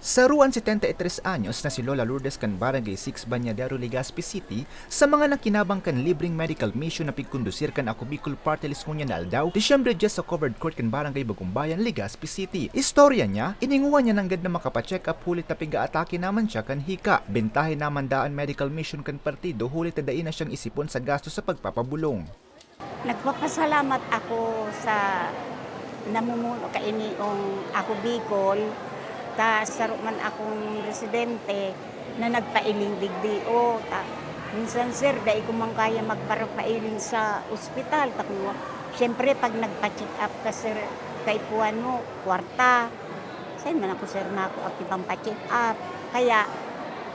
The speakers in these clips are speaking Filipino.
Sa ruan 73 anyos na si Lola Lourdes kan Barangay 6 Banyadero, Legazpi City, sa mga nakinabang kan libreng medical mission na pigkondusir kan ako Bikol Party-list ngunyanal daw, Disyembre just sa covered court kan Barangay Bagumbayan, Legazpi City. Istorya niya, ininguhan niya ng gad na makapacheck up hulit na piga-atake naman siya kan hika. Bentahe naman daan medical mission kan partido hulit na dain na siyang isipon sa gasto sa pagpapabulong. Nagpapasalamat ako sa namumuno kainiong ako Bicol. Saro man akong residente na nagpailing digdio. Minsan sir, dahil ko man kaya magparapailing sa ospital. Siyempre, pag nagpa-check up ka sir, kay puwan mo, kwarta. Saan man ako sir na ako akibang pa-check up. Kaya,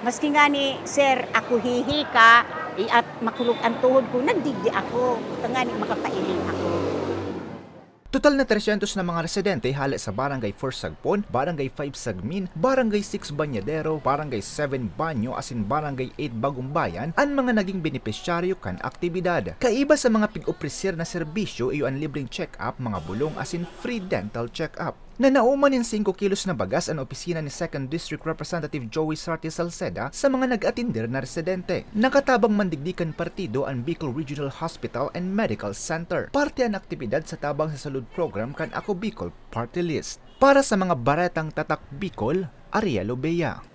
maski nga ni sir, ako hihika, at makulog ang tuhod ko, nagdigdi ako. Nga ni makapailing ako. Total na 300 na mga residente hala sa Barangay 4 Sagpon, Barangay 5 Sagmin, Barangay 6 Banyadero, Barangay 7 Banyo asin Barangay 8 Bagumbayan ang mga naging benepisyaryo kan aktibidad. Kaiba sa mga pig-opresir na serbisyo iyo ang libreng check-up, mga bulong asin free dental check-up. Na nauman in 5 kilos na bagas ang opisina ni 2nd District Representative Joey Sarti Salceda sa mga nag-atindir na residente. Nakatabang mandigdikan partido ang Bicol Regional Hospital and Medical Center. Parte ang aktibidad sa tabang sa salud program kan ako Bikol Party-list. Para sa mga baretang tatak Bicol, Ariello Bea.